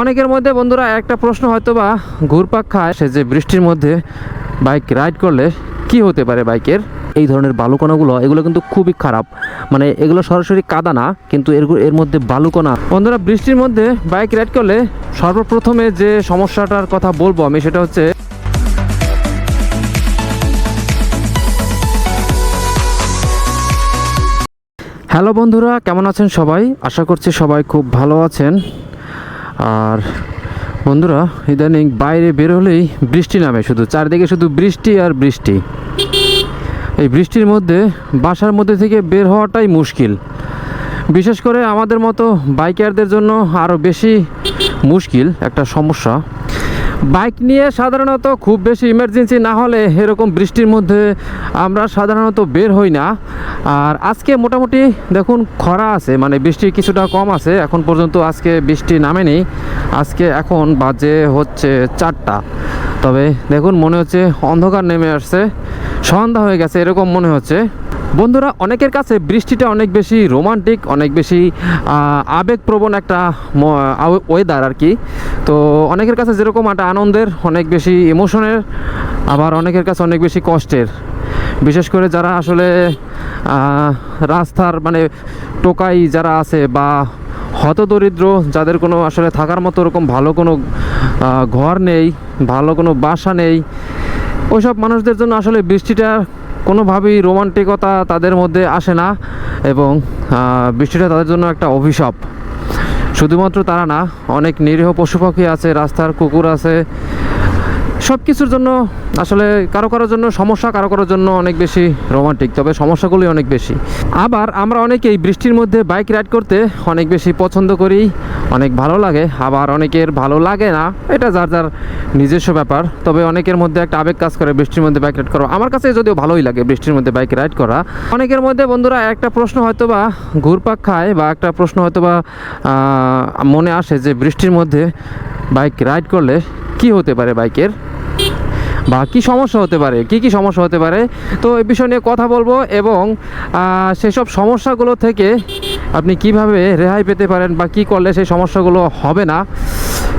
অনেকের মধ্যে বন্ধুরা একটা প্রশ্ন হয়তো বা ঘুরপাক খায়, সে যে বৃষ্টির মধ্যে বাইক রাইড করলে কি হতে পারে বাইকের। এই ধরনের বালুকণাগুলো এগুলো কিন্তু খুবই খারাপ, মানে এগুলো সরাসরি কাদা না, কিন্তু এর মধ্যে বালুকণা। বন্ধুরা, বৃষ্টির মধ্যে বাইক রাইড করলে সর্বপ্রথমে যে সমস্যাটার কথা বলবো আমি, সেটা হচ্ছে হ্যালো বন্ধুরা, কেমন আছেন সবাই? আশা করছি সবাই খুব ভালো আছেন। আর বন্ধুরা, ইদানিং বাইরে বের হলেই বৃষ্টি নামে, শুধু চারদিকে শুধু বৃষ্টি আর বৃষ্টি। এই বৃষ্টির মধ্যে বাসার মধ্যে থেকে বের হওয়াটাই মুশকিল, বিশেষ করে আমাদের মতো বাইকারদের জন্য আরও বেশি মুশকিল একটা সমস্যা। বাইক নিয়ে সাধারণত খুব বেশি ইমার্জেন্সি না হলে এরকম বৃষ্টির মধ্যে আমরা সাধারণত বের হই না। আর আজকে মোটামুটি দেখুন খরা আছে, মানে বৃষ্টি কিছুটা কম আছে এখন পর্যন্ত। আজকে বৃষ্টি নামেনি, আজকে এখন বাজে হচ্ছে 4টা। তবে দেখুন মনে হচ্ছে অন্ধকার নেমে আসছে, সন্ধ্যা হয়ে গেছে এরকম মনে হচ্ছে। বন্ধুরা, অনেকের কাছে বৃষ্টিটা অনেক বেশি রোমান্টিক, অনেক বেশি আবেগপ্রবণ একটা ওয়েদার আর কি। তো অনেকের কাছে যেরকম একটা আনন্দের, অনেক বেশি ইমোশনের, আবার অনেকের কাছে অনেক বেশি কষ্টের। বিশেষ করে যারা আসলে রাস্তার মানে টোকাই যারা আছে, বা হতদরিদ্র, যাদের কোনো আসলে থাকার মতো ওরকম ভালো কোনো ঘর নেই, ভালো কোনো বাসা নেই, ওইসব মানুষদের জন্য আসলে বৃষ্টিটা কোনোভাবেই রোমান্টিকতা তাদের মধ্যে আসে না। এবং বৃষ্টিটা তাদের জন্য একটা অভিশাপ। শুধুমাত্র তারা না, অনেক নিরীহ পশু পাখি আছে, রাস্তার কুকুর আছে, সব কিছুর জন্য আসলে কারো কারোর জন্য সমস্যা, কারো কারোর জন্য অনেক বেশি রোমান্টিক, তবে সমস্যাগুলি অনেক বেশি। আবার আমরা অনেকেই বৃষ্টির মধ্যে বাইক রাইড করতে অনেক বেশি পছন্দ করি, অনেক ভালো লাগে। আবার অনেকের ভালো লাগে না, এটা যার যার নিজস্ব ব্যাপার। তবে অনেকের মধ্যে একটা আবেগ কাজ করে বৃষ্টির মধ্যে বাইক রাইড করা। আমার কাছে যদিও ভালোই লাগে বৃষ্টির মধ্যে বাইক রাইড করা। অনেকের মধ্যে বন্ধুরা একটা প্রশ্ন হয়তো বা ঘুরপাক খায়, বা একটা প্রশ্ন হয়তো বা মনে আসে যে বৃষ্টির মধ্যে বাইক রাইড করলে কি হতে পারে বাইকের, বা কী সমস্যা হতে পারে, কি সমস্যা হতে পারে। তো এই বিষয় নিয়ে কথা বলবো, এবং সেসব সমস্যাগুলো থেকে আপনি কিভাবে রেহাই পেতে পারেন, বা কি করলে সেই সমস্যাগুলো হবে না,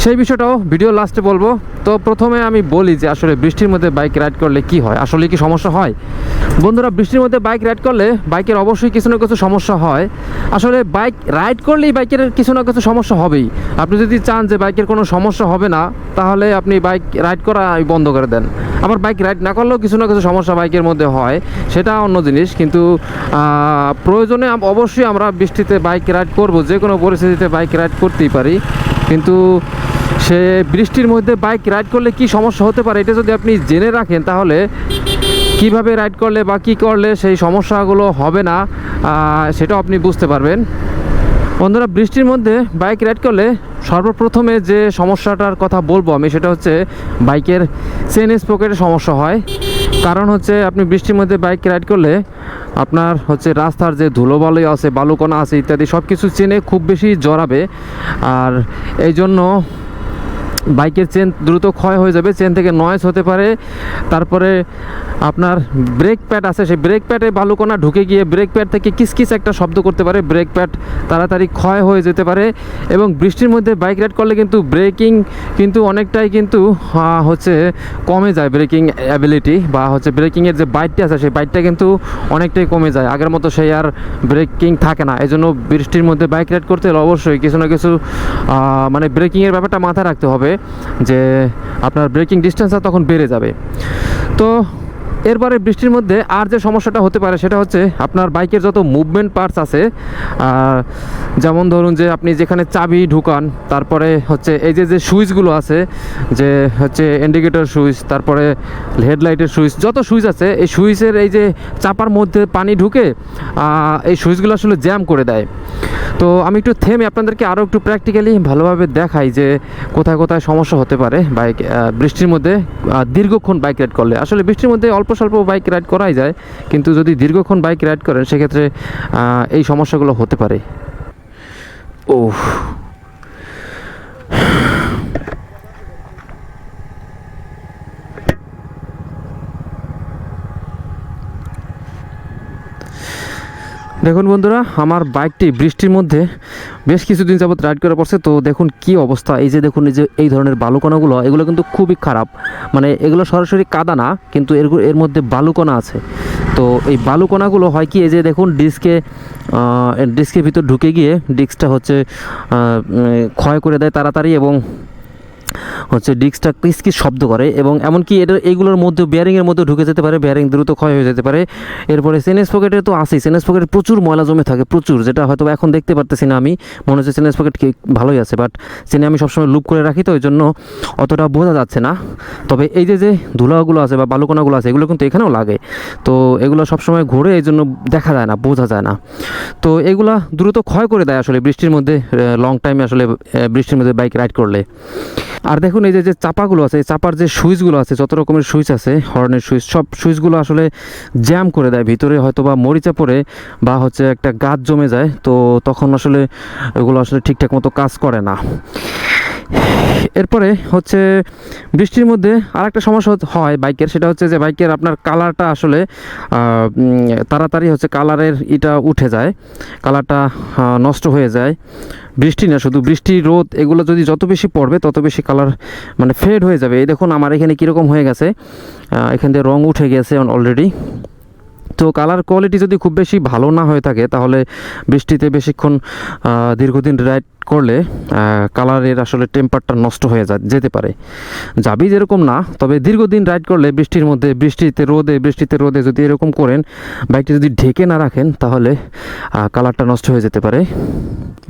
সেই বিষয়টাও ভিডিও লাস্টে বলবো। তো প্রথমে আমি বলি যে আসলে বৃষ্টির মধ্যে বাইক রাইড করলে কি হয়, আসলে কি সমস্যা হয়। বন্ধুরা, বৃষ্টির মধ্যে বাইক রাইড করলে বাইকের অবশ্যই কিছু না কিছু সমস্যা হয়। আসলে বাইক রাইড করলেই বাইকের কিছু না কিছু সমস্যা হবেই। আপনি যদি চান যে বাইকের কোনো সমস্যা হবে না, তাহলে আপনি বাইক রাইড করা বন্ধ করে দেন। আবার বাইক রাইড না করলেও কিছু না কিছু সমস্যা বাইকের মধ্যে হয়, সেটা অন্য জিনিস। কিন্তু প্রয়োজনে অবশ্যই আমরা বৃষ্টিতে বাইক রাইড করব, যে কোনো পরিস্থিতিতে বাইক রাইড করতেই পারি। কিন্তু সে বৃষ্টির মধ্যে বাইক রাইড করলে কি সমস্যা হতে পারে, এটা যদি আপনি জেনে রাখেন, তাহলে কিভাবে রাইড করলে বা কী করলে সেই সমস্যাগুলো হবে না, সেটাও আপনি বুঝতে পারবেন। বন্ধুরা, বৃষ্টির মধ্যে বাইক রাইড করলে সর্বপ্রথমে যে সমস্যাটার কথা বলবো আমি, সেটা হচ্ছে বাইকের চেন স্প্রকেটের সমস্যা হয়। কারণ হচ্ছে আপনি বৃষ্টির মধ্যে বাইক রাইড করলে আপনার হচ্ছে রাস্তার যে ধুলোবালি আছে, বালুকণা আছে ইত্যাদি সব কিছু চেনে খুব বেশি জড়াবে। আর এই জন্য বাইকের চেন দ্রুত ক্ষয় হয়ে যাবে, চেন থেকে নয়েজ হতে পারে। তারপরে আপনার ব্রেক প্যাড আছে, সেই ব্রেক প্যাডে বালুকণা ঢুকে গিয়ে ব্রেক প্যাড থেকে কিসকিস একটা শব্দ করতে পারে, ব্রেক প্যাড তাড়াতাড়ি ক্ষয় হয়ে যেতে পারে। এবং বৃষ্টির মধ্যে বাইক রাইড করলে কিন্তু ব্রেকিং কিন্তু অনেকটাই কিন্তু হচ্ছে কমে যায়, ব্রেকিং অ্যাবিলিটি বা হচ্ছে ব্রেকিংয়ের যে বাইটটা আছে সেই বাইটটা কিন্তু অনেকটাই কমে যায়, আগের মতো সেই আর ব্রেকিং থাকে না। এই জন্য বৃষ্টির মধ্যে বাইক রাইড করতে হলে অবশ্যই কিছু না কিছু মানে ব্রেকিংয়ের ব্যাপারটা মাথায় রাখতে হবে, যে আপনার ব্রেকিং ডিস্টেন্সটা তখন বেড়ে যাবে। তো এরপরে বৃষ্টির মধ্যে আর যে সমস্যাটা হতে পারে, সেটা হচ্ছে আপনার বাইকের যত মুভমেন্ট পার্টস আছে, যেমন ধরুন যে আপনি যেখানে চাবি ঢুকান, তারপরে হচ্ছে এই যে সুইচগুলো আছে, যে হচ্ছে ইন্ডিকেটর সুইচ, তারপরে হেডলাইটের সুইচ, যত সুইচ আছে এই সুইচের এই যে চাপার মধ্যে পানি ঢুকে এই সুইচগুলো আসলে জ্যাম করে দেয়। তো আমি একটু থেমে আপনাদেরকে আরও একটু প্র্যাকটিক্যালি ভালোভাবে দেখাই যে কোথায় কোথায় সমস্যা হতে পারে বাইক বৃষ্টির মধ্যে দীর্ঘক্ষণ বাইক রাইড করলে। আসলে বৃষ্টির মধ্যে অল্প স্বল্প বাইক রাইড করাই যায়, কিন্তু যদি দীর্ঘক্ষণ বাইক রাইড করেন সেক্ষেত্রে এই সমস্যাগুলো হতে পারে। ওহ, দেখুন বন্ধুরা, আমার বাইকটি বৃষ্টির মধ্যে বেশ কিছুদিন যাবত রাইড করে পড়ছে। তো দেখুন কি অবস্থা, এই যে দেখুন, এই যে এই ধরনের বালুকণাগুলো, এগুলো কিন্তু খুবই খারাপ। মানে এগুলো সরাসরি কাদা না, কিন্তু এর মধ্যে বালুকণা আছে। তো এই বালুকণাগুলো হয় কি, এই যে দেখুন ডিস্কের ভিতর ঢুকে গিয়ে ডিস্কটা হচ্ছে ক্ষয় করে দেয় তাড়াতাড়ি, এবং হচ্ছে ডিস্কটা কিসকিস শব্দ করে, এবং এমনকি এইগুলোর মধ্যে বেয়ারিংয়ের মধ্যে ঢুকে যেতে পারে, বেয়ারিং দ্রুত ক্ষয় হয়ে যেতে পারে। এরপরে চেনের পকেটে তো আছেই, চেনের পকেটে প্রচুর ময়লা জমে থাকে, প্রচুর, যেটা হয়তো এখন দেখতে পারতেছি না আমি। মনে হচ্ছে চেনের পকেট ভালোই আছে, বাট চেনে আমি সবসময় লুপ করে রাখি, তো ওই জন্য অতটা বোঝা যাচ্ছে না। তবে এই যে ধুলাগুলো আছে বা বালুকণাগুলো আছে, এগুলো কিন্তু এখানেও লাগে। তো এগুলো সবসময় ঘুরে, এই জন্য দেখা যায় না, বোঝা যায় না। তো এগুলা দ্রুত ক্ষয় করে দেয় আসলে বৃষ্টির মধ্যে, লং টাইমে আসলে বৃষ্টির মধ্যে বাইক রাইড করলে। আর দেখুন, এই যে চাপাগুলো আছে, এই চাপার যে সুইচগুলো আছে, যত রকমের সুইচ আছে, হর্নের সুইচ, সব সুইচগুলো আসলে জ্যাম করে দেয় ভিতরে, হয়তো বা মরিচা পড়ে বা হচ্ছে একটা গাছ জমে যায়, তো তখন আসলে এগুলো আসলে ঠিকঠাক মতো কাজ করে না। এরপরে হচ্ছে বৃষ্টির মধ্যে আরেকটা সমস্যা হয় বাইকের, সেটা হচ্ছে যে বাইকের আপনার কালারটা আসলে তাড়াতাড়ি হচ্ছে কালারের উঠে যায়, কালারটা নষ্ট হয়ে যায়। বৃষ্টি না, শুধু বৃষ্টি, রোদ, এগুলো যদি যত বেশি পড়বে তত বেশি কালার মানে ফেড হয়ে যাবে। এই দেখুন আমার এখানে কীরকম হয়ে গেছে, এখান দিয়ে রং উঠে গেছে অলরেডি। তো কালার কোয়ালিটি যদি খুব বেশি ভালো না হয়ে থাকে, তাহলে বৃষ্টিতে বেশিক্ষণ দীর্ঘদিন রাইড করলে কালারের আসলে টেম্পারটা নষ্ট হয়ে যেতে পারে। যাবি যেরকম না, তবে দীর্ঘদিন রাইড করলে বৃষ্টির মধ্যে, বৃষ্টিতে রোদে যদি এরকম করেন, বাইকটি যদি ঢেকে না রাখেন, তাহলে কালারটা নষ্ট হয়ে যেতে পারে।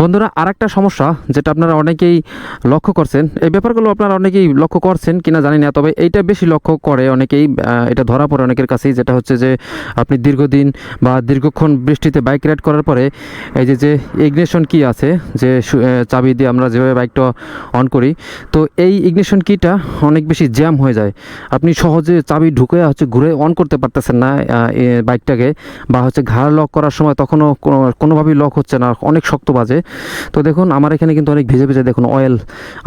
বন্ধুরা, আরেকটা সমস্যা যেটা আপনারা অনেকেই লক্ষ্য করছেন, এই ব্যাপারগুলো আপনারা অনেকেই লক্ষ্য করছেন কিনা জানি না, তবে এইটা বেশি লক্ষ্য করে অনেকেই, এটা ধরা পড়ে অনেকের কাছেই, যেটা হচ্ছে যে আপনি দীর্ঘদিন বা দীর্ঘক্ষণ বৃষ্টিতে বাইক রাইড করার পরে এই যে ইগনিশন কি আছে, যে চাবি দিয়ে আমরা যেভাবে বাইকটা অন করি, তো এই ইগনিশন কিটা অনেক বেশি জ্যাম হয়ে যায়। আপনি সহজে চাবি ঢুকে হচ্ছে ঘুরে অন করতে পারতেছেন না বাইকটাকে, বা হচ্ছে ঘাড় লক করার সময় তখনও কোনোভাবেই লক হচ্ছে না, অনেক শক্ত বাজে। তো দেখুন আমার এখানে কিন্তু অনেক ভিজে ভিজে, দেখুন অয়েল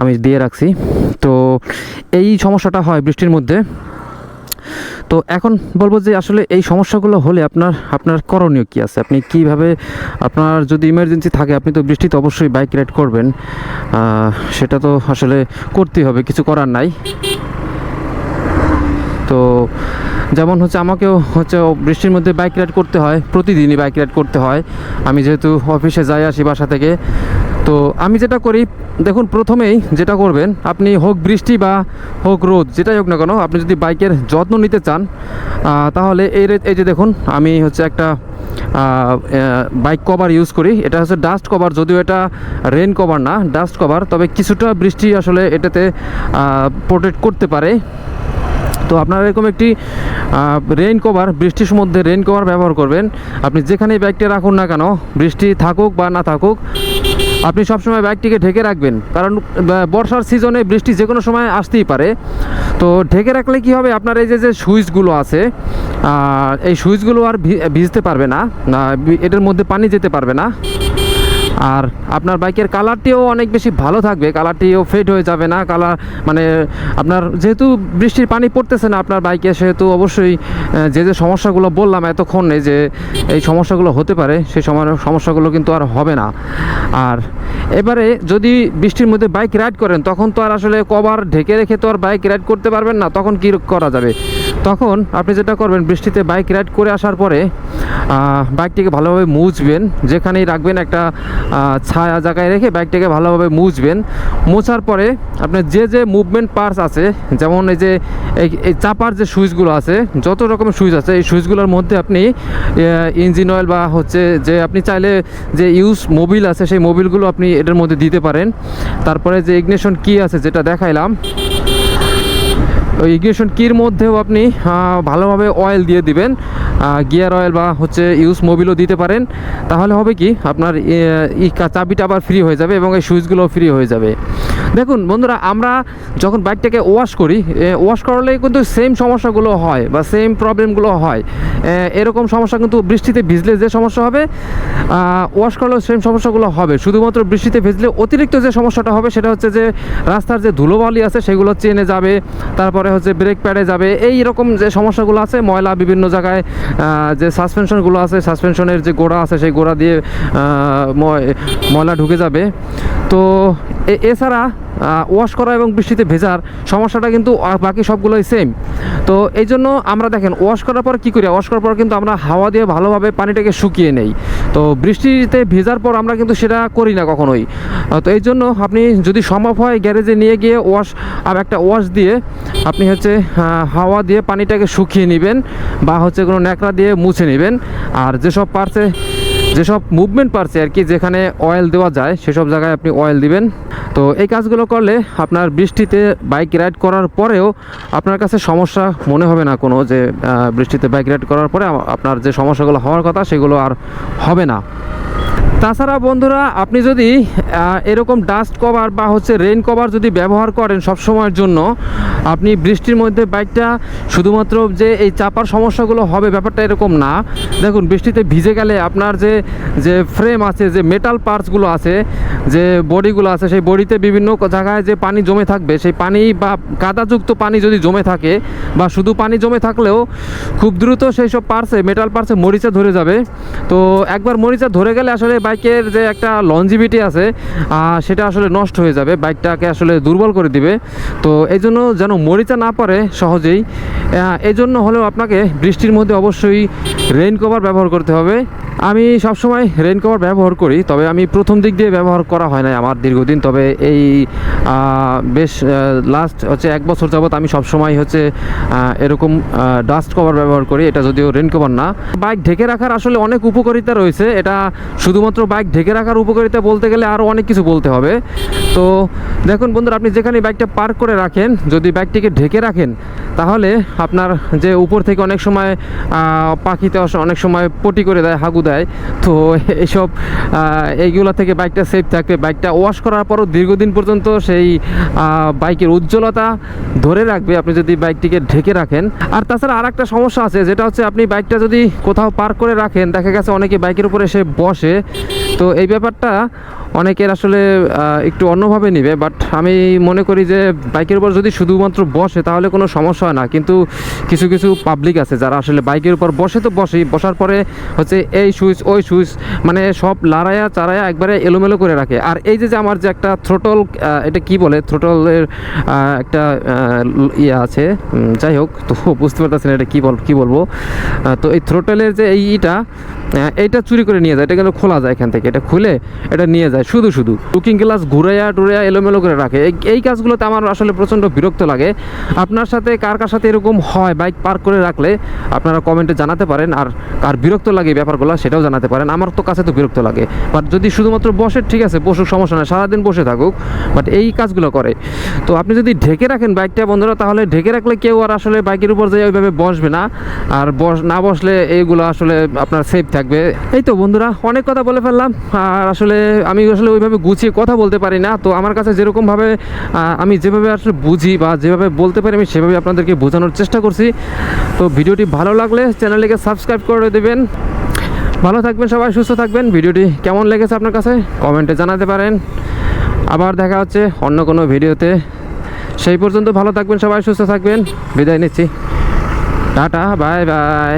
আমি দিয়ে রাখছি। তো এই সমস্যাটা হয় বৃষ্টির মধ্যে। তো এখন বলবো যে আসলে এই সমস্যাগুলো হলে আপনার করণীয় কী আছে, আপনি কীভাবে, আপনার যদি ইমার্জেন্সি থাকে, আপনি তো বৃষ্টিতে অবশ্যই বাইক রাইড করবেন, সেটা তো আসলে করতেই হবে, কিছু করার নাই। তো যেমন হচ্ছে আমাকেও হচ্ছে বৃষ্টির মধ্যে বাইক রাইড করতে হয়, প্রতিদিনই বাইক রাইড করতে হয়। আমি যেহেতু অফিসে যাই আসি বাসা থেকে, তো আমি যেটা করি, দেখুন প্রথমেই যেটা করবেন, আপনি হোক বৃষ্টি বা হোক রোদ, যেটাই হোক না কেন, আপনি যদি বাইকের যত্ন নিতে চান, তাহলে এই যে দেখুন আমি হচ্ছে একটা বাইক কভার ইউজ করি। এটা হচ্ছে ডাস্ট কভার, যদিও এটা রেন কভার না, ডাস্ট কভার, তবে কিছুটা বৃষ্টি আসলে এটাতে প্রোটেক্ট করতে পারে। তো আপনারা এরকম একটি রেইন কভার, বৃষ্টির মধ্যে রেইন কভার ব্যবহার করবেন। আপনি যেখানেই বাইকটা রাখুন না কেন, বৃষ্টি থাকুক বা না থাকুক, আপনি সবসময় বাইকটিকে ঢেকে রাখবেন, কারণ বর্ষার সিজনে বৃষ্টি যে কোনো সময় আসতেই পারে। তো ঢেকে রাখলে কি হবে, আপনার এই যে সুইচগুলো আছে, এই সুইচগুলো আর ভিজতে পারবে না, এটার মধ্যে পানি যেতে পারবে না। আর আপনার বাইকের কালারটিও অনেক বেশি ভালো থাকবে, কালারটিও ফেড হয়ে যাবে না। কালার মানে আপনার যেহেতু বৃষ্টির পানি পড়তেছে না আপনার বাইকে, সেহেতু অবশ্যই যে সমস্যাগুলো বললাম এতক্ষণে, যে এই সমস্যাগুলো হতে পারে, সেই সমস্যাগুলো কিন্তু আর হবে না। আর এবারে যদি বৃষ্টির মধ্যে বাইক রাইড করেন, তখন তো আর আসলে কভার ঢেকে রেখে তো আর বাইক রাইড করতে পারবেন না, তখন কী করা যাবে? তখন আপনি যেটা করবেন, বৃষ্টিতে বাইক রাইড করে আসার পরে বাইকটিকে ভালোভাবে মুছবেন, যেখানেই রাখবেন একটা ছায়া জায়গায় রেখে বাইকটাকে ভালোভাবে মুছবেন। মোছার পরে আপনার যে মুভমেন্ট পার্টস আছে, যেমন এই যে এই চাপার যে সুইচগুলো আছে, যত রকমের সুইচ আছে, এই সুইচগুলোর মধ্যে আপনি ইঞ্জিন অয়েল বা হচ্ছে যে আপনি চাইলে যে ইউজ মোবিল আছে, সেই মোবিলগুলো আপনি এটার মধ্যে দিতে পারেন। তারপরে যে ইগনিশন কি আছে, যেটা দেখাইলাম, ওই ইগনিশন কির মধ্যেও আপনি ভালোভাবে অয়েল দিয়ে দিবেন, গিয়ার অয়েল বা হচ্ছে ইউজ মোবিলও দিতে পারেন। তাহলে হবে কি, আপনার চাবিটা আবার ফ্রি হয়ে যাবে এবং এই সুইচগুলোও ফ্রি হয়ে যাবে। দেখুন বন্ধুরা, আমরা যখন বাইকটাকে ওয়াশ করি, ওয়াশ করলেই কিন্তু সেম সমস্যাগুলো হয় বা সেম প্রবলেমগুলো হয়। এরকম সমস্যা কিন্তু বৃষ্টিতে ভিজলে যে সমস্যা হবে, ওয়াশ করলেও সেম সমস্যাগুলো হবে। শুধুমাত্র বৃষ্টিতে ভিজলে অতিরিক্ত যে সমস্যাটা হবে সেটা হচ্ছে যে রাস্তার যে ধুলোবালি আছে সেগুলো চেনে যাবে, তারপরে হচ্ছে ব্রেক প্যাডে যাবে, এই রকম যে সমস্যাগুলো আছে, ময়লা বিভিন্ন জায়গায়, যে সাসপেনশনগুলো আছে, সাসপেনশনের যে গোড়া আছে সেই গোড়া দিয়ে ময়লা ঢুকে যাবে। তো এছাড়া ওয়াশ করা এবং বৃষ্টিতে ভেজার সমস্যাটা কিন্তু বাকি সবগুলোই সেম। তো এই জন্য আমরা দেখেন ওয়াশ করার পর কী করি, ওয়াশ করার পর কিন্তু আমরা হাওয়া দিয়ে ভালোভাবে পানিটাকে শুকিয়ে নেই। তো বৃষ্টিতে ভেজার পর আমরা কিন্তু সেটা করি না কখনোই। তো এই জন্য আপনি যদি সম্ভব হয় গ্যারেজে নিয়ে গিয়ে একটা ওয়াশ দিয়ে আপনি হচ্ছে হাওয়া দিয়ে পানিটাকে শুকিয়ে নেবেন, বা হচ্ছে কোনো ন্যাকড়া দিয়ে মুছে নেবেন। আর যেসব মুভমেন্ট পার্টসে আর কি, যেখানে অয়েল দেওয়া যায় সেসব জায়গায় আপনি অয়েল দিবেন। তো এই কাজগুলো করলে আপনার বৃষ্টিতে বাইক রাইড করার পরেও আপনার কাছে সমস্যা মনে হবে না কোনো, যে বৃষ্টিতে বাইক রাইড করার পরে আপনার যে সমস্যাগুলো হওয়ার কথা সেগুলো আর হবে না। তাছাড়া বন্ধুরা, আপনি যদি এরকম ডাস্ট কভার বা হচ্ছে রেইন কভার যদি ব্যবহার করেন সব সময়ের জন্য, আপনি বৃষ্টির মধ্যে বাইকটা শুধুমাত্র যে এই চাপার সমস্যাগুলো হবে ব্যাপারটা এরকম না। দেখুন, বৃষ্টিতে ভিজে গেলে আপনার যে ফ্রেম আছে, যে মেটাল পার্টসগুলো আছে, যে বডিগুলো আছে, সেই বডিতে বিভিন্ন জায়গায় যে পানি জমে থাকবে, সেই পানি বা কাদাযুক্ত পানি যদি জমে থাকে, বা শুধু পানি জমে থাকলেও খুব দ্রুত সেই সব মেটাল পার্টসে মরিচা ধরে যাবে। তো একবার মরিচা ধরে গেলে আসলে বাইকের যে একটা লঞ্জিভিটি আছে সেটা আসলে নষ্ট হয়ে যাবে, বাইকটাকে আসলে দুর্বল করে দিবে। তো এই জন্য যেন মরিচা না পড়ে সহজেই, এই জন্য হলেও আপনাকে বৃষ্টির মধ্যে অবশ্যই রেইন কভার ব্যবহার করতে হবে। আমি সবসময় রেইন কভার ব্যবহার করি, তবে আমি প্রথম দিক দিয়ে ব্যবহার করা হয় না আমার দীর্ঘদিন। তবে এই বেশ লাস্ট হচ্ছে 1 বছর যাবৎ আমি সবসময় হচ্ছে এরকম ডাস্ট কভার ব্যবহার করি। এটা যদিও রেইন কভার না। বাইক ঢেকে রাখার আসলে অনেক উপকারিতা রয়েছে। এটা শুধুমাত্র বাইক ঢেকে রাখার উপকারিতা বলতে গেলে আরও অনেক কিছু বলতে হবে। তো দেখুন বন্ধুরা, আপনি যেখানে বাইকটা পার্ক করে রাখেন, যদি বাইকটিকে ঢেকে রাখেন, তাহলে আপনার যে উপর থেকে অনেক সময় পাখিতে অনেক সময় পটি করে দেয়, হাগু দেয়। তো এইগুলো থেকে বাইকটা সেফ থাকবে। বাইকটা ওয়াশ করার পরও দীর্ঘদিন পর্যন্ত সেই বাইকের উজ্জ্বলতা ধরে রাখবে আপনি যদি বাইকটিকে ঢেকে রাখেন। আর তাছাড়া আর একটা সমস্যা আছে, যেটা হচ্ছে আপনি বাইকটা যদি কোথাও পার্ক করে রাখেন, দেখা গেছে অনেকে বাইকের উপরে এসে বসে, তো এই ব্যাপারটা অনেকের আসলে একটু অন্যভাবে নেবে। বাট আমি মনে করি যে বাইকের উপর যদি শুধুমাত্র বসে তাহলে কোনো সমস্যা হয় না, কিন্তু কিছু কিছু পাবলিক আছে যারা আসলে বাইকের উপর বসে, তো বসার পরে হচ্ছে এই সুইচ ওই সুইচ, মানে সব লাড়ায়া চারায়া একবারে এলোমেলো করে রাখে। আর এই যে আমার যে একটা থ্রোটল, এটা কি বলে, থ্রোটলের একটা ইয়ে আছে, যাই হোক, তো বুঝতে পারতেছি না এটা কী বলবো। তো এই থ্রোটলের যে এইটা চুরি করে নিয়ে যায়, এটা কিন্তু খোলা যায় এখান থেকে, এটা খুলে এটা নিয়ে যায় শুধু লুকিং গ্লাস ঘুরাইয়া টুরাইয়া এলোমেলো করে রাখে। এই কাজগুলোতে আমার আসলে প্রচণ্ড বিরক্ত লাগে। আপনার সাথে কার সাথে এরকম হয় বাইক পার্ক করে রাখলে আপনারা কমেন্টে জানাতে পারেন, আর কার বিরক্ত লাগে ব্যাপারগুলো সেটাও জানাতে পারেন। আমার তো কাছে তো বিরক্ত লাগে। বাট যদি শুধুমাত্র বসে, ঠিক আছে, বসুক, সমস্যা নয়, সারাদিন বসে থাকুক, বাট এই কাজগুলো করে। তো আপনি যদি ঢেকে রাখেন বাইকটা বন্ধুরা, তাহলে ঢেকে রাখলে কেউ আর আসলে বাইকের উপর যে ওইভাবে বসবে না, আর না বসলে এইগুলো আসলে আপনার সেফ থাকবে। এই তো বন্ধুরা, অনেক কথা বলে ফেললাম, আর আসলে আমি ওইভাবে গুছিয়ে কথা বলতে পারি না। তো আমার কাছে যেরকমভাবে আমি যেভাবে আসলে বুঝি বা যেভাবে বলতে পারি, আমি সেভাবে আপনাদেরকে বোঝানোর চেষ্টা করছি। তো ভিডিওটি ভালো লাগলে চ্যানেলটিকে সাবস্ক্রাইব করে দেবেন। ভালো থাকবেন সবাই, সুস্থ থাকবেন। ভিডিওটি কেমন লেগেছে আপনার কাছে কমেন্টে জানাতে পারেন। আবার দেখা হচ্ছে অন্য কোনো ভিডিওতে। সেই পর্যন্ত ভালো থাকবেন সবাই, সুস্থ থাকবেন। বিদায় নিচ্ছি, টাটা, বাই বাই।